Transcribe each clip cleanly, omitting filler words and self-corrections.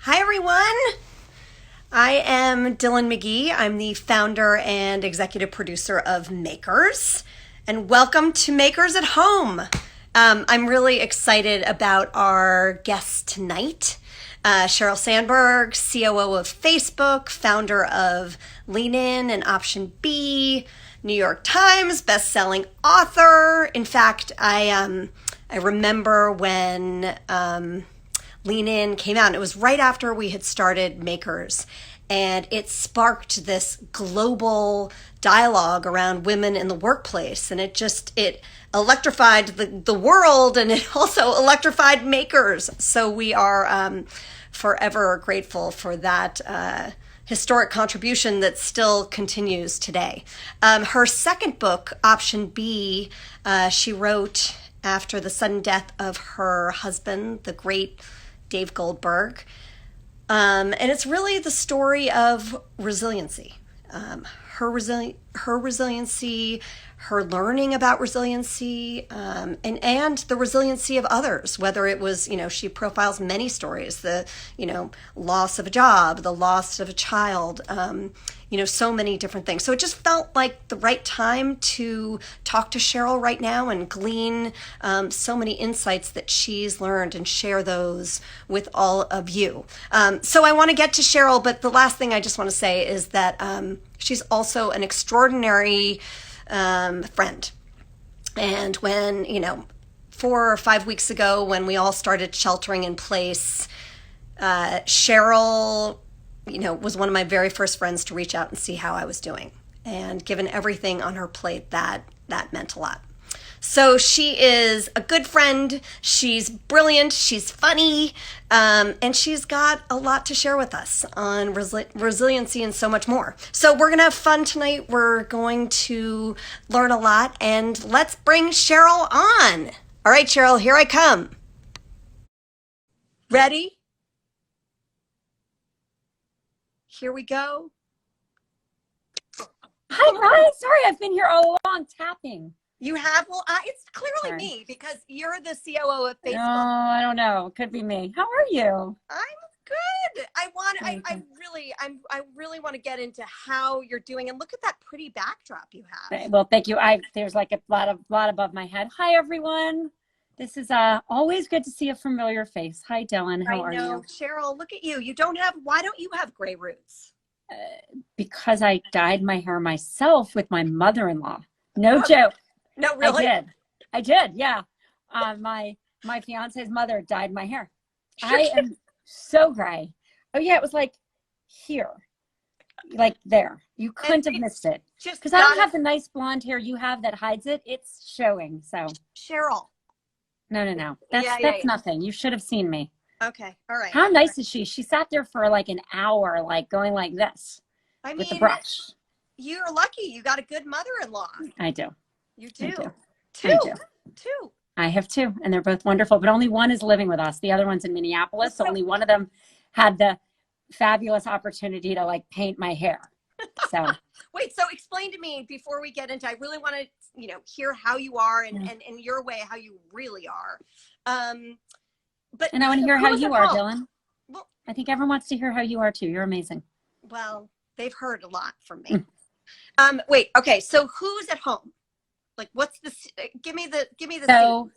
Hi, everyone. I am Dillon McGee. I'm the founder and executive producer of Makers, and welcome to Makers at Home. I'm really excited about our guest tonight. Sheryl Sandberg, COO of Facebook, founder of Lean In and Option B, New York Times best-selling author. In fact, I remember when Lean In came out, and it was right after we had started Makers, and it sparked this global dialogue around women in the workplace, and it electrified the world, and it also electrified Makers. So we are forever grateful for that historic contribution that still continues today. Her second book, Option B, she wrote after the sudden death of her husband, the great Dave Goldberg. And it's really the story of resiliency. Her resiliency, her learning about resiliency, and the resiliency of others, whether it was, she profiles many stories, the, loss of a job, the loss of a child, so many different things. So it just felt like the right time to talk to Sheryl right now and glean so many insights that she's learned and share those with all of you. So I want to get to Sheryl, but the last thing I just want to say is that she's also an extraordinary friend. And when, 4 or 5 weeks ago, when we all started sheltering in place, Sheryl, was one of my very first friends to reach out and see how I was doing. And given everything on her plate, that meant a lot. So she is a good friend. She's brilliant. She's funny. And she's got a lot to share with us on resiliency and so much more. So we're going to have fun tonight. We're going to learn a lot. And let's bring Sheryl on. All right, Sheryl, here I come. Ready? Here we go. Hi, sorry, I've been here all along tapping. You have? Well, it's clearly me because you're the COO of Facebook. No, I don't know. It could be me. How are you? I'm good. I really want to get into how you're doing, and look at that pretty backdrop you have. Well, thank you. There's like a lot above my head. Hi, everyone. This is always good to see a familiar face. Hi, Dillon. How are you? Sheryl, look at you. Why don't you have gray roots? Because I dyed my hair myself with my mother-in-law. No joke. No, really? I did. Yeah. My fiance's mother dyed my hair. I am so gray. Oh yeah. It was like here, like there. You couldn't have missed it. Just because I don't have the nice blonde hair you have that hides it. It's showing. So Sheryl. No. That's nothing. You should have seen me. Okay. All right. How nice is she? She sat there for like an hour, like going like this with the brush. You're lucky. You got a good mother-in-law. I do. You do. Two. I have two, and they're both wonderful, but only one is living with us. The other one's in Minneapolis. So only one of them had the fabulous opportunity to like paint my hair. So wait, so explain to me before we get into, I really want to, hear how you are and in your way, how you really are. And I want to hear how you are, Dillon. Well, I think everyone wants to hear how you are too. You're amazing. Well, they've heard a lot from me. Wait, okay. So who's at home? Like, what's the, give me the. So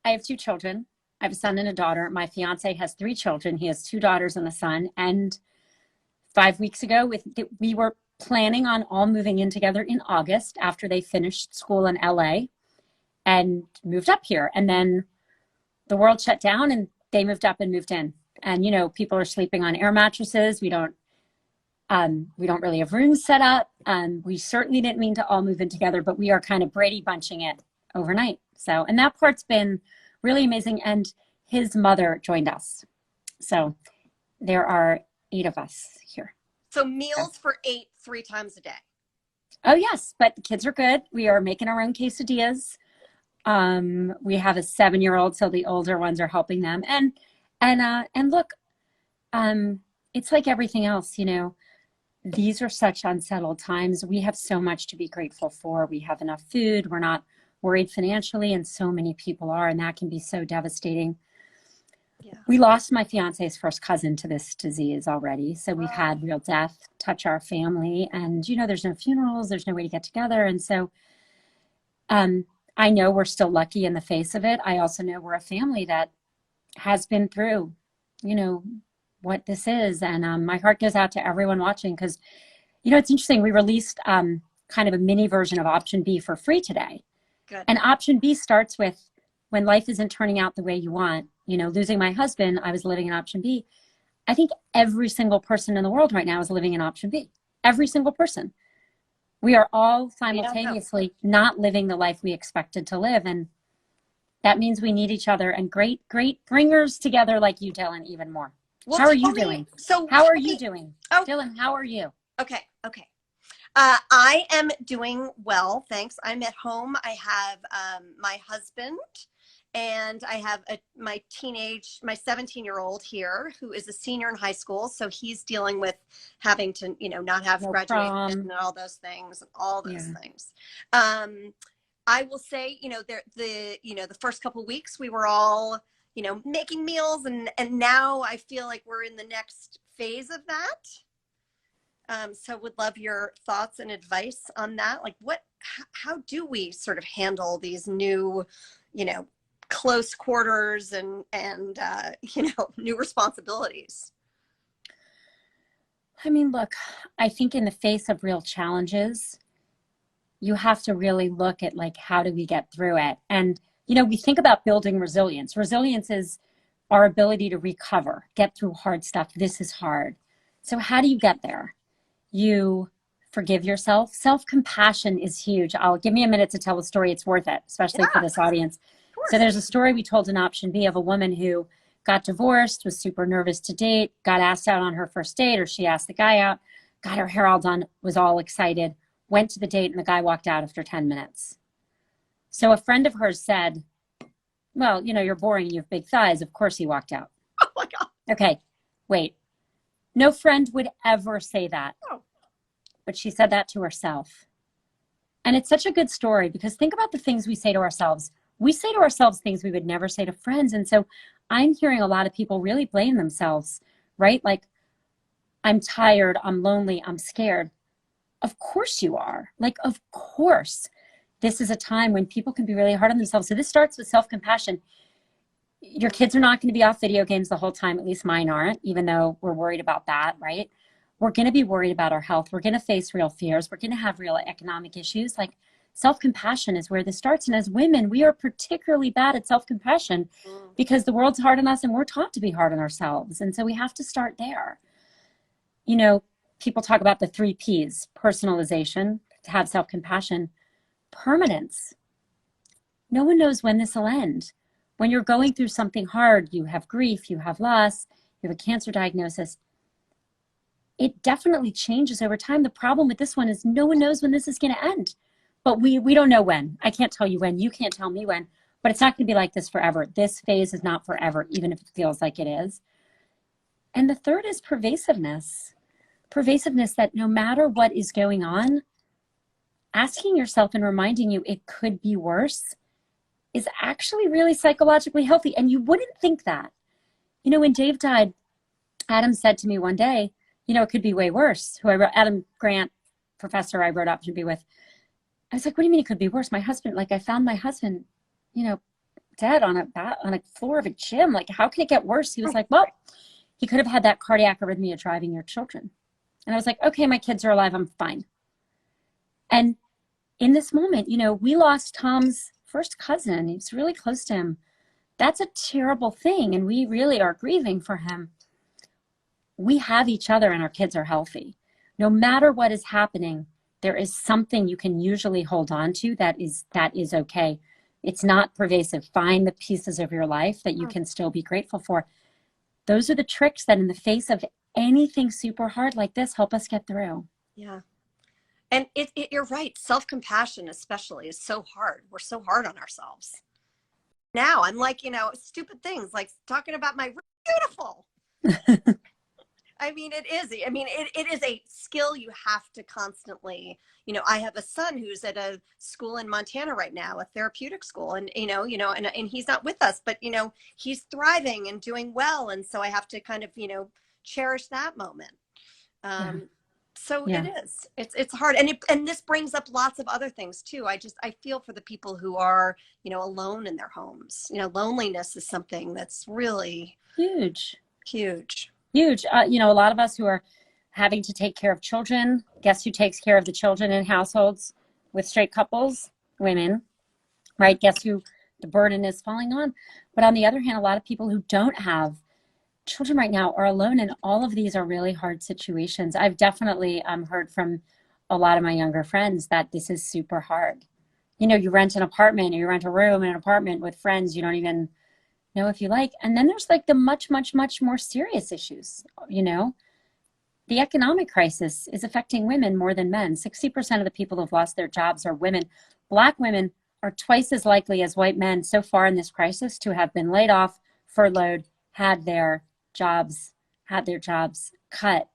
I have 2 children. I have a son and a daughter. My fiance has 3 children. He has 2 daughters and a son. And 5 weeks ago, we were planning on all moving in together in August after they finished school in LA and moved up here. And then the world shut down and they moved up and moved in. And, people are sleeping on air mattresses. We don't really have rooms set up. We certainly didn't mean to all move in together, but we are kind of Brady bunching it overnight. So, and that part's been really amazing. And his mother joined us. So there are 8 of us here. So meals for 8, 3 times a day. Oh yes, but the kids are good. We are making our own quesadillas. We have a 7-year-old, so the older ones are helping them. And look, it's like everything else, these are such unsettled times. We have so much to be grateful for. We have enough food. We're not worried financially, and so many people are, and that can be so devastating. Yeah. We lost my fiance's first cousin to this disease already. So we've Oh, had real death touch our family. And, there's no funerals, there's no way to get together. And so um, I know we're still lucky in the face of it. I also know we're a family that has been through, you know, what this is. And my heart goes out to everyone watching because, it's interesting. We released kind of a mini version of option B for free today. good. And option B starts with when life isn't turning out the way you want. Losing my husband, I was living in option B. I think every single person in the world right now is living in option B. Every single person. We are all simultaneously not living the life we expected to live. And that means we need each other and great bringers together like you, Dillon, even more. Well, How are you doing? How are you doing? Oh, Dillon, how are you? okay. I am doing well, thanks. I'm at home. I have my husband, and I have my 17-year-old here who is a senior in high school. So he's dealing with having to, not have No graduation prom. and all those things, Yeah. things. I will say, the first couple of weeks we were all, making meals, and now I feel like we're in the next phase of that. So would love your thoughts and advice on that. Like how do we sort of handle these new, close quarters and new responsibilities? I mean, look, I think in the face of real challenges, you have to really look at like, how do we get through it? And, we think about building resilience. Resilience is our ability to recover, get through hard stuff. This is hard. So how do you get there? You forgive yourself. Self-compassion is huge. Give me a minute to tell the story. It's worth it, especially for this audience. So there's a story we told in option B of a woman who got divorced, was super nervous to date, got asked out on her first date, or she asked the guy out, got her hair all done, was all excited, went to the date, and the guy walked out after 10 minutes. So a friend of hers said, well, you're boring and you have big thighs. Of course he walked out. Oh my God. Okay, wait. No friend would ever say that. Oh. But she said that to herself. And it's such a good story because think about the things we say to ourselves. We say to ourselves things we would never say to friends. And so I'm hearing a lot of people really blame themselves, right? Like, I'm tired, I'm lonely, I'm scared. Of course you are. Like, of course. This is a time when people can be really hard on themselves. So this starts with self-compassion. Your kids are not going to be off video games the whole time. At least mine aren't, even though we're worried about that, right? We're going to be worried about our health. We're going to face real fears. We're going to have real economic issues. Like, self-compassion is where this starts. And as women, we are particularly bad at self-compassion because the world's hard on us and we're taught to be hard on ourselves. And so we have to start there. People talk about the 3 Ps: personalization, to have self-compassion, permanence. No one knows when this will end. When you're going through something hard, you have grief, you have loss, you have a cancer diagnosis. It definitely changes over time. The problem with this one is no one knows when this is going to end. But we don't know when. I can't tell you when. You can't tell me when. But it's not going to be like this forever. This phase is not forever, even if it feels like it is. And the third is pervasiveness. Pervasiveness that no matter what is going on, asking yourself and reminding you it could be worse is actually really psychologically healthy. And you wouldn't think that. When Dave died, Adam said to me one day, it could be way worse. Adam Grant, professor I wrote option B with. I was like, what do you mean it could be worse? My husband, I found my husband, dead on a floor of a gym. Like, how can it get worse? He was like, well, he could have had that cardiac arrhythmia driving your children. And I was like, okay, my kids are alive. I'm fine. And in this moment, we lost Tom's first cousin. He was really close to him. That's a terrible thing. And we really are grieving for him. We have each other and our kids are healthy. No matter what is happening, there is something you can usually hold on to that is okay. It's not pervasive. Find the pieces of your life that you can still be grateful for. Those are the tricks that in the face of anything super hard like this help us get through. Yeah. And you're right. Self-compassion especially is so hard. We're so hard on ourselves. Now I'm like, stupid things like talking about my beautiful. I mean, it is. I mean, it is a skill you have to constantly, I have a son who's at a school in Montana right now, a therapeutic school, and, and he's not with us, but, he's thriving and doing well. And so I have to kind of, cherish that moment. Yeah. So Yeah. it is. It's hard, and this brings up lots of other things too. I feel for the people who are alone in their homes. Loneliness is something that's really Huge. huge. Huge. A lot of us who are having to take care of children. Guess who takes care of the children in households with straight couples? Women, right? Guess who the burden is falling on? But on the other hand, a lot of people who don't have children right now are alone, and all of these are really hard situations. I've definitely heard from a lot of my younger friends that this is super hard. You rent an apartment, or you rent a room in an apartment with friends you don't even know if you like. And then there's like the much, much, much more serious issues. The economic crisis is affecting women more than men. 60% of the people who've lost their jobs are women. Black women are twice as likely as white men so far in this crisis to have been laid off, furloughed, had their jobs cut.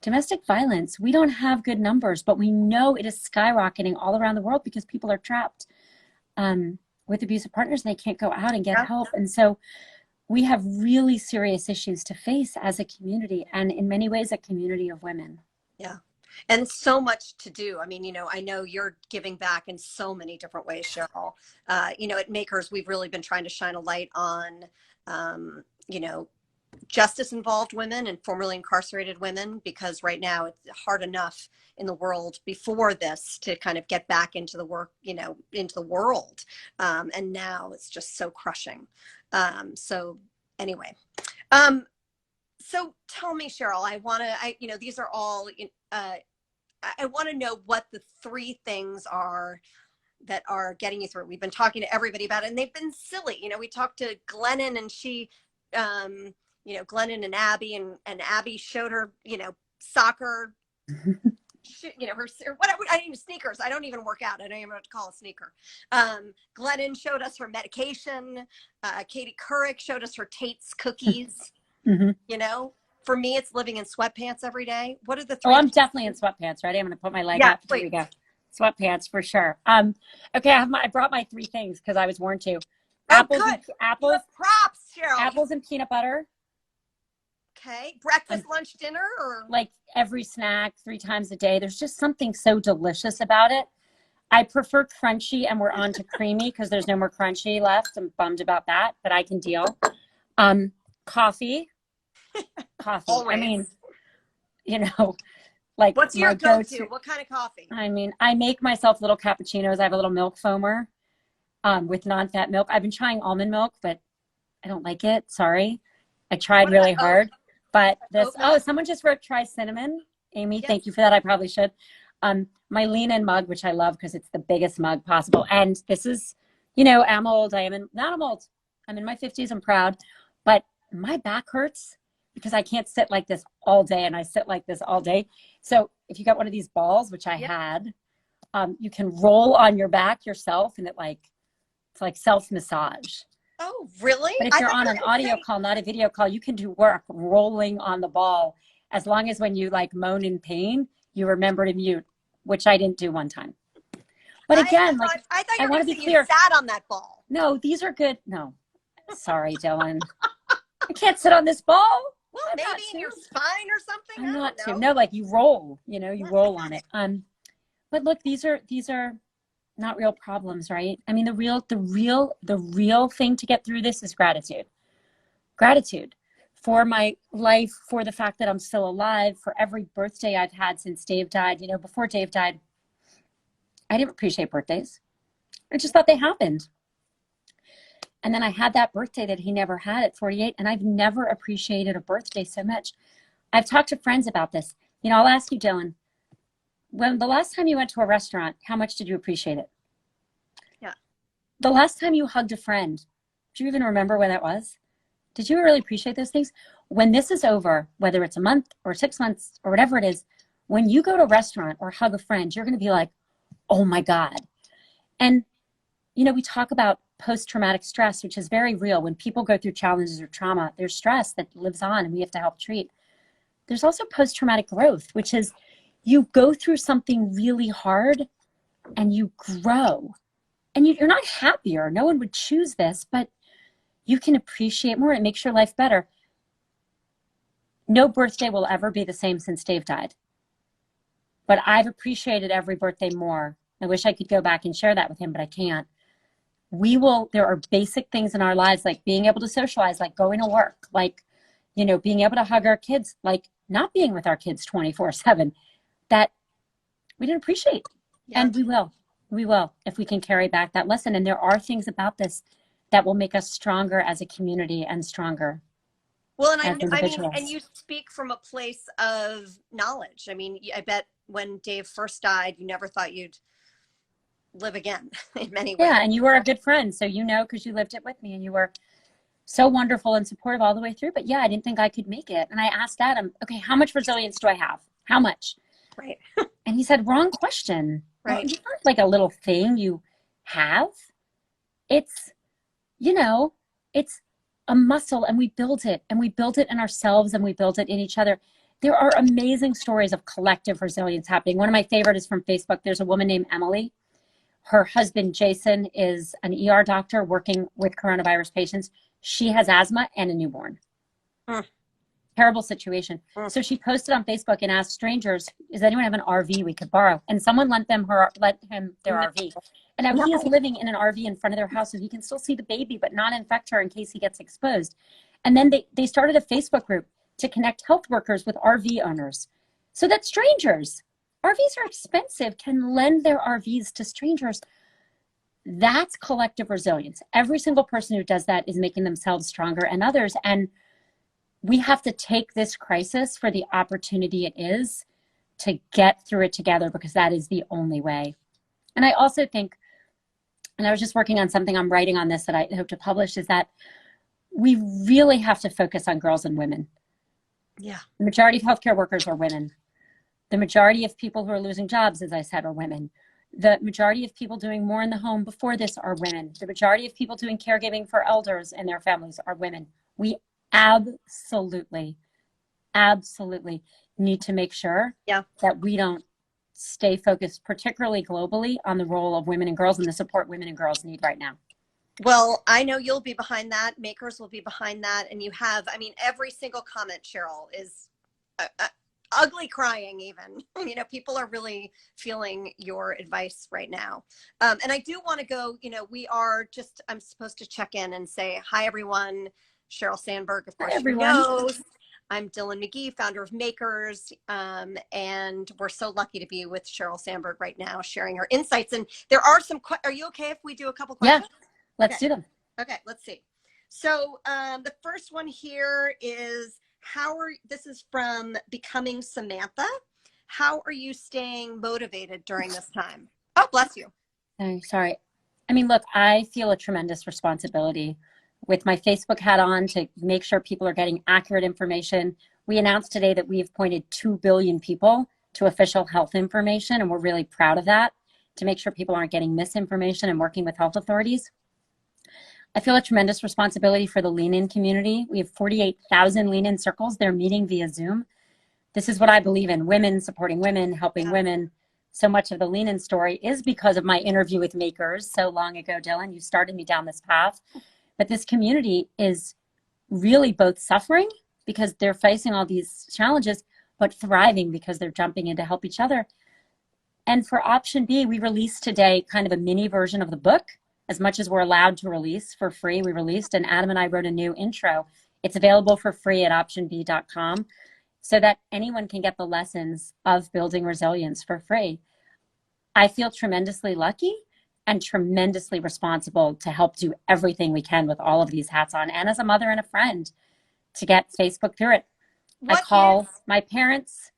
Domestic violence, we don't have good numbers, but we know it is skyrocketing all around the world because people are trapped with abusive partners and they can't go out and get help. And so we have really serious issues to face as a community, and in many ways a community of women. Yeah. And so much to do. I mean, I know you're giving back in so many different ways, Sheryl. At Makers, we've really been trying to shine a light on, justice involved women and formerly incarcerated women, because right now it's hard enough in the world before this to kind of get back into the work, into the world. And now it's just so crushing. So anyway, so tell me, Sheryl, these are all, I want to know what the three things are that are getting you through. We've been talking to everybody about it, and they've been silly. We talked to Glennon, and she, Glennon and Abby, and Abby showed her, soccer, her whatever. I even sneakers. I don't even work out. I don't even know what to call a sneaker. Glennon showed us her medication. Katie Couric showed us her Tate's cookies. For me, it's living in sweatpants every day. What are the three? Oh, I'm definitely in sweatpants. Ready? I'm going to put my leg up. Here we go. Sweatpants for sure. Okay, I brought my three things because I was warned to. Apples, props, Sheryl. Apples and peanut butter. Okay, breakfast, lunch, dinner, or like every snack 3 times a day. There's just something so delicious about it. I prefer crunchy, and we're on to creamy because there's no more crunchy left. I'm bummed about that, but I can deal. Coffee. Always. I mean, like what's your go-to? What kind of coffee? I mean, I make myself little cappuccinos. I have a little milk foamer with non-fat milk. I've been trying almond milk, but I don't like it. Sorry. I tried really hard. But someone just wrote try cinnamon. Amy, yes. Thank you for that. I probably should. My lean-in mug, which I love because it's the biggest mug possible. And this is, I'm old. I'm old. I'm in my 50s. I'm proud. But my back hurts because I can't sit like this all day, and I sit like this all day. So if you got one of these balls, which I had, you can roll on your back yourself, and it's like self-massage. Oh, really? But if you're on an audio call, not a video call, you can do work rolling on the ball, as long as when you moan in pain, you remember to mute, which I didn't do one time. But again, I thought you were going to say you sat on that ball. No, these are good. No, sorry, Dillon. I can't sit on this ball. Well, maybe in your spine or something. I'm not to. No, you roll. You roll on it. But look, these are not real problems, right? I mean, the real thing to get through this is gratitude. Gratitude for my life, for the fact that I'm still alive, for every birthday I've had since Dave died. Before Dave died, I didn't appreciate birthdays. I just thought they happened. And then I had that birthday that he never had at 48, and I've never appreciated a birthday so much. I've talked to friends about this. I'll ask you, Dillon, when the last time you went to a restaurant, how much did you appreciate it? Yeah. The last time you hugged a friend, do you even remember when that was? Did you really appreciate those things? When this is over, whether it's a month or 6 months or whatever it is, when you go to a restaurant or hug a friend, you're going to be like, oh my God. And, we talk about post-traumatic stress, which is very real. When people go through challenges or trauma, there's stress that lives on and we have to help treat. there's also post-traumatic growth, which is you go through something really hard and you grow. And you're not happier. No one would choose this, but you can appreciate more. It makes your life better. No birthday will ever be the same since Dave died. But I've appreciated every birthday more. I wish I could go back and share that with him, but I can't. There are basic things in our lives, like being able to socialize, like going to work, like, being able to hug our kids, like not being with our kids 24/7, that we didn't appreciate. Yeah. And we will, if we can carry back that lesson. And there are things about this that will make us stronger as a community and stronger. Well, and I mean, and you speak from a place of knowledge. I mean, I bet when Dave first died, you never thought you'd live again in many ways. Yeah, and you were a good friend, so because you lived it with me, and you were so wonderful and supportive all the way through. But yeah, I didn't think I could make it. And I asked Adam, okay, how much resilience do I have? How much? Right. And he said, wrong question. Right. Well, it's not like a little thing you have. It's, it's a muscle, and we build it, and we build it in ourselves, and we build it in each other. There are amazing stories of collective resilience happening. One of my favorite is from Facebook. There's a woman named Emily. Her husband, Jason, is an ER doctor working with coronavirus patients. She has asthma and a newborn. Terrible situation. So she posted on Facebook and asked strangers, does anyone have an RV we could borrow? And someone lent him their RV. And now he is living in an RV in front of their house, so he can still see the baby, but not infect her in case he gets exposed. And then they started a Facebook group to connect health workers with RV owners so that strangers, RVs are expensive, can lend their RVs to strangers. That's collective resilience. Every single person who does that is making themselves stronger and others. And we have to take this crisis for the opportunity it is to get through it together, because that is the only way. And I also think, and I was just working on something I'm writing on this that I hope to publish, is that we really have to focus on girls and women. Yeah. The majority of healthcare workers are women. The majority of people who are losing jobs, as I said, are women. The majority of people doing more in the home before this are women. The majority of people doing caregiving for elders and their families are women. We absolutely need to make sure that we don't stay focused, particularly globally, on the role of women and girls and the support women and girls need right now. Well, I know you'll be behind that. Makers will be behind that. And you have, I mean, every single comment, Sheryl, is ugly crying even. People are really feeling your advice right now. And I do want to go, I'm supposed to check in and say, hi, everyone. Sheryl Sandberg, of course, everyone knows. I'm Dillon McGee, founder of Makers, and we're so lucky to be with Sheryl Sandberg right now, sharing her insights. And there are some, are you okay if we do a couple questions? Yeah, let's do them. Okay, let's see. So the first one here is, this is from Becoming Samantha. How are you staying motivated during this time? Oh, bless you. Sorry. I mean, look, I feel a tremendous responsibility with my Facebook hat on to make sure people are getting accurate information. We announced today that we've pointed 2 billion people to official health information, and we're really proud of that, to make sure people aren't getting misinformation and working with health authorities. I feel a tremendous responsibility for the Lean In community. We have 48,000 Lean In circles. They're meeting via Zoom. This is what I believe in: women supporting women, helping women. So much of the Lean In story is because of my interview with Makers so long ago, Dillon. You started me down this path. But this community is really both suffering because they're facing all these challenges, but thriving because they're jumping in to help each other. And for option B, we released today kind of a mini version of the book. As much as we're allowed to release for free, we released, and Adam and I wrote a new intro. It's available for free at optionb.com so that anyone can get the lessons of building resilience for free. I feel tremendously lucky and tremendously responsible to help do everything we can with all of these hats on, and as a mother and a friend, to get Facebook through it. I call my parents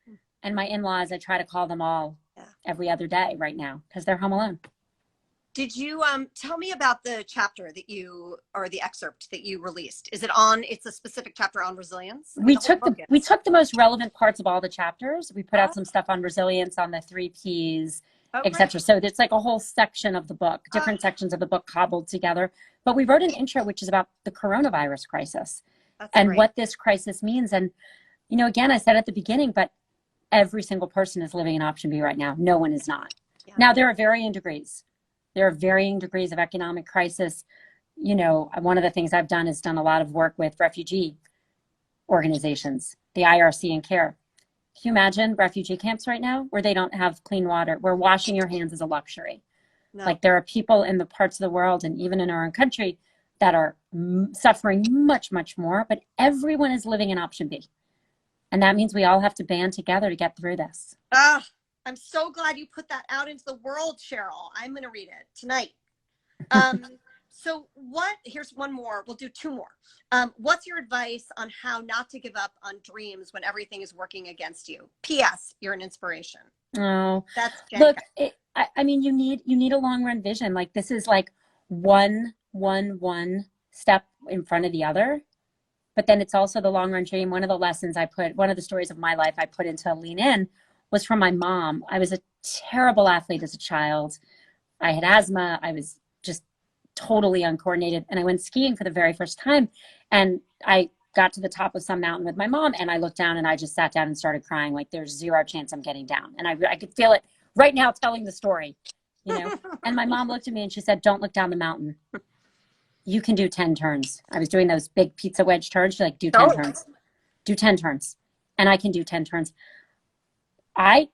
and my in-laws, I try to call them all every other day right now because they're home alone. Did you tell me about the chapter or the excerpt that you released? Is it on, it's a specific chapter on resilience? We took the most relevant parts of all the chapters. We put out some stuff on resilience, on the 3 Ps, etc. So it's like a whole section of the book, different sections of the book cobbled together. But we wrote an intro, which is about the coronavirus crisis and what this crisis means. And, again, I said at the beginning, but every single person is living in option B right now. No one is not. Yeah. Now, there are varying degrees. There are varying degrees of economic crisis. One of the things I've done is done a lot of work with refugee organizations, the IRC and CARE. Can you imagine refugee camps right now where they don't have clean water, where washing your hands is a luxury? No. Like, there are people in the parts of the world and even in our own country that are suffering much, much more, but everyone is living in option B. And that means we all have to band together to get through this. I'm so glad you put that out into the world, Sheryl. I'm going to read it tonight. So here's one more. We'll do two more. What's your advice on how not to give up on dreams when everything is working against you? P.S. You're an inspiration. Oh, that's look, you need a long run vision. Like, this is like one step in front of the other. But then it's also the long run dream. One of the stories of my life I put into Lean In was from my mom. I was a terrible athlete as a child. I had asthma. I was just totally uncoordinated. And I went skiing for the very first time. And I got to the top of some mountain with my mom, and I looked down and I just sat down and started crying. Like, there's zero chance I'm getting down. And I could feel it right now telling the story, And my mom looked at me and she said, "Don't look down the mountain. You can do 10 turns." I was doing those big pizza wedge turns. She's like, "Do 10 turns. Do 10 turns." And I can do 10 turns. I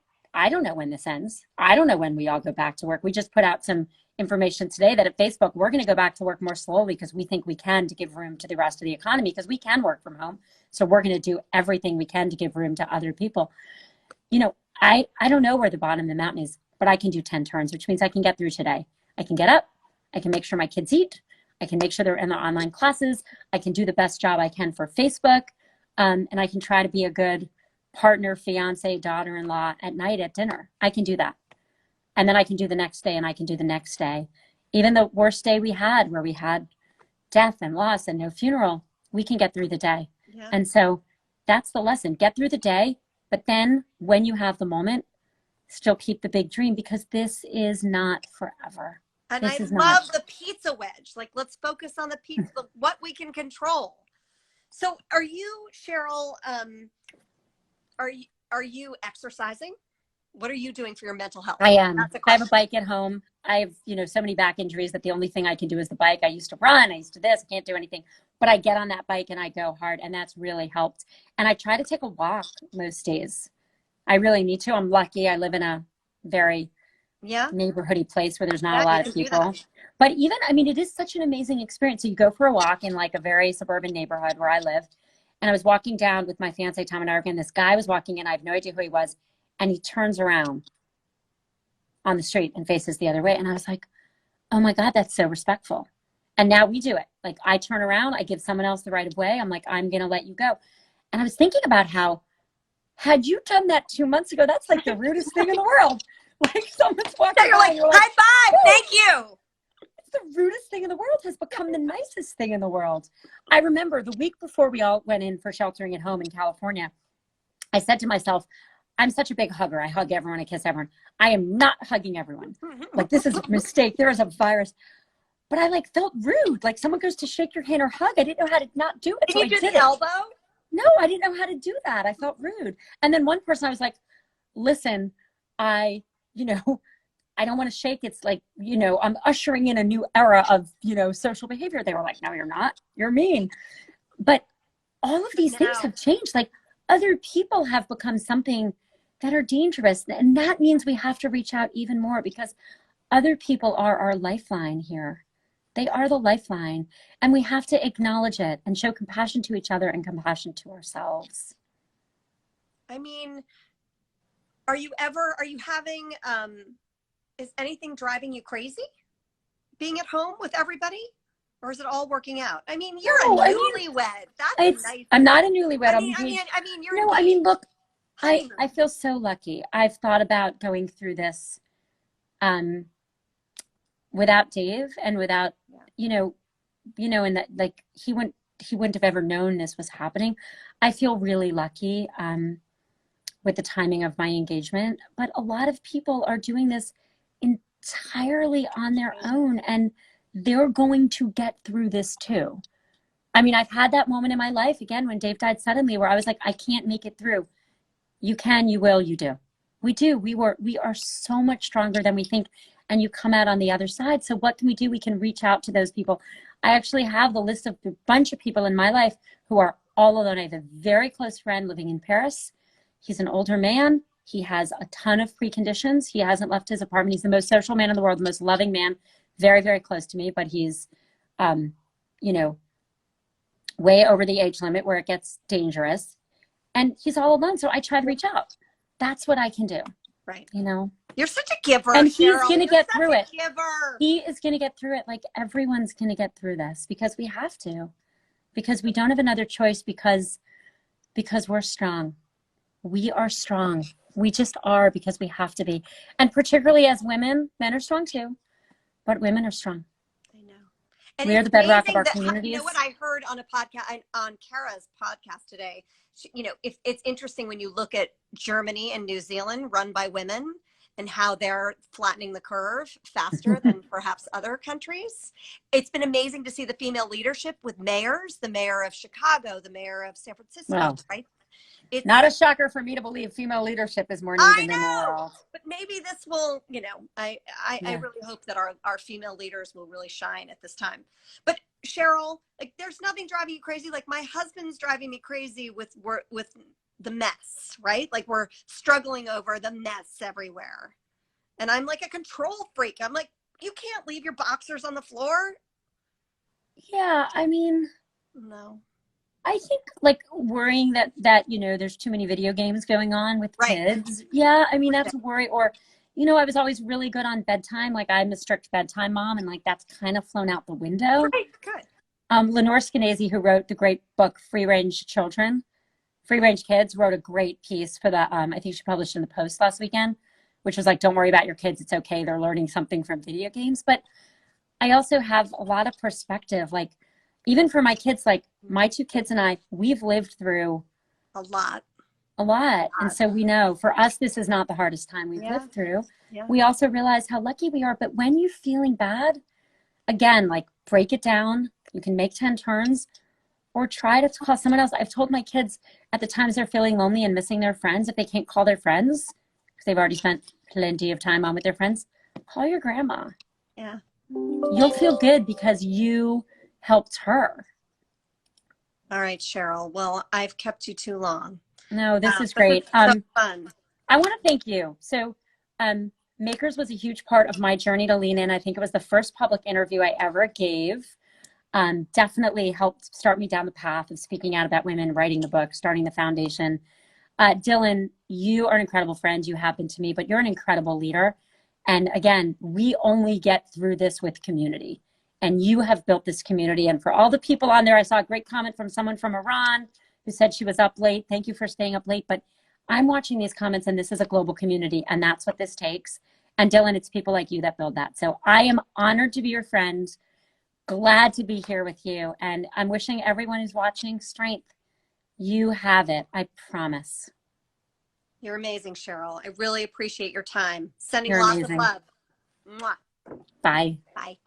don't know when this ends. I don't know when we all go back to work. We just put out some information today that at Facebook, we're going to go back to work more slowly because we think we can, to give room to the rest of the economy, because we can work from home. So we're going to do everything we can to give room to other people. I don't know where the bottom of the mountain is, but I can do 10 turns, which means I can get through today. I can get up. I can make sure my kids eat. I can make sure they're in their online classes. I can do the best job I can for Facebook. And I can try to be a good partner, fiance, daughter-in-law at night at dinner. I can do that. And then I can do the next day, and I can do the next day. Even the worst day we had, where we had death and loss and no funeral, we can get through the day. Yeah. And so that's the lesson. Get through the day, but then when you have the moment, still keep the big dream, because this is not forever. And I love the pizza wedge. Like, let's focus on the pizza, what we can control. So are you, Sheryl, are you exercising? What are you doing for your mental health? I am. I have a bike at home. I have, so many back injuries that the only thing I can do is the bike. I used to run. I used to this. I can't do anything. But I get on that bike and I go hard, and that's really helped. And I try to take a walk most days. I really need to. I'm lucky. I live in a very neighborhoody place where there's not a lot of people. But even, it is such an amazing experience. So you go for a walk in like a very suburban neighborhood where I live. And I was walking down with my fiance, Tom, and Eric, and this guy was walking in. I have no idea who he was. And he turns around on the street and faces the other way. And I was like, oh my God, that's so respectful. And now we do it. Like, I turn around, I give someone else the right of way. I'm like, I'm going to let you go. And I was thinking about how, had you done that 2 months ago, that's like the rudest thing in the world. Like, someone's walking you're like, high five, thank you. It's the rudest thing in the world has become the nicest thing in the world. I remember the week before we all went in for sheltering at home in California, I said to myself, I'm such a big hugger. I hug everyone. I kiss everyone. I am not hugging everyone. Like, this is a mistake. There is a virus. But I felt rude. Like, someone goes to shake your hand or hug. I didn't know how to not do it. Did you do the elbow? No, I didn't know how to do that. I felt rude. And then one person, I was like, listen, I don't want to shake. It's like, I'm ushering in a new era of, social behavior. They were like, no, you're not. You're mean. But all of these things have changed. Like, other people have become something that are dangerous. And that means we have to reach out even more, because other people are our lifeline here. They are the lifeline. And we have to acknowledge it and show compassion to each other and compassion to ourselves. Are you having, is anything driving you crazy being at home with everybody? Or is it all working out? You're a newlywed. That's nice. I'm not a newlywed. You're look, I feel so lucky. I've thought about going through this without Dave and without, and that, like, he wouldn't have ever known this was happening. I feel really lucky with the timing of my engagement, but a lot of people are doing this entirely on their own, and they're going to get through this too. I mean, I've had that moment in my life again when Dave died suddenly where I was like, I can't make it through. You can, you will, you do. We do. We are so much stronger than we think. And you come out on the other side. So what can we do? We can reach out to those people. I actually have the list of a bunch of people in my life who are all alone. I have a very close friend living in Paris. He's an older man. He has a ton of preconditions. He hasn't left his apartment. He's the most social man in the world, the most loving man, very, very close to me, but he's, you know, way over the age limit where it gets dangerous. And he's all alone. So I try to reach out. That's what I can do. Right. You know? You're such a giver, and he's Sheryl. going to get through it. Giver. He is going to get through it. Like everyone's going to get through this because we have to, because we don't have another choice because we're strong. We are strong. We just are because we have to be. And particularly as women, men are strong too, but women are strong. I know. And we are the bedrock of our communities. You know what I heard on a podcast, on Kara's podcast today? You know, if it's interesting when you look at Germany and New Zealand run by women and how they're flattening the curve faster than perhaps other countries. It's been amazing to see the female leadership with mayors, the mayor of Chicago, the mayor of San Francisco, wow. Right? It's not a shocker for me to believe female leadership is more needed in the world. But maybe this will, you know, I really hope that our female leaders will really shine at this time. But Sheryl, like there's nothing driving you crazy. Like my husband's driving me crazy with the mess, right? Like we're struggling over the mess everywhere. And I'm like a control freak. I'm like, you can't leave your boxers on the floor. Yeah, I mean, no. I think like worrying that you know there's too many video games going on with kids. Yeah, I mean that's a worry. Or, you know, I was always really good on bedtime. Like I'm a strict bedtime mom, and like that's kind of flown out the window. Right, good. Lenore Skenazy, who wrote the great book Free Range Kids, wrote a great piece for the I think she published in the Post last weekend, which was like, don't worry about your kids, it's okay, they're learning something from video games. But I also have a lot of perspective, like even for my kids, like my two kids and I, we've lived through a lot. And so we know for us, this is not the hardest time we've lived through. Yeah. We also realize how lucky we are. But when you're feeling bad, again, like break it down. You can make 10 turns or try to call someone else. I've told my kids at the times they're feeling lonely and missing their friends, if they can't call their friends, because they've already spent plenty of time on with their friends, call your grandma. Yeah. You'll feel good because you helped her. All right, Sheryl. Well, I've kept you too long. No, this is great. So fun. I want to thank you. So Makers was a huge part of my journey to lean in. I think it was the first public interview I ever gave. Definitely helped start me down the path of speaking out about women, writing the book, starting the foundation. Dillon, you are an incredible friend. You happen to me, but you're an incredible leader. And again, we only get through this with community. And you have built this community. And for all the people on there, I saw a great comment from someone from Iran who said she was up late. Thank you for staying up late. But I'm watching these comments, and this is a global community, and that's what this takes. And Dillon, it's people like you that build that. So I am honored to be your friend. Glad to be here with you. And I'm wishing everyone who's watching strength. You have it. I promise. You're amazing, Sheryl. I really appreciate your time. Sending You're lots amazing. of love. Mwah. Bye. Bye.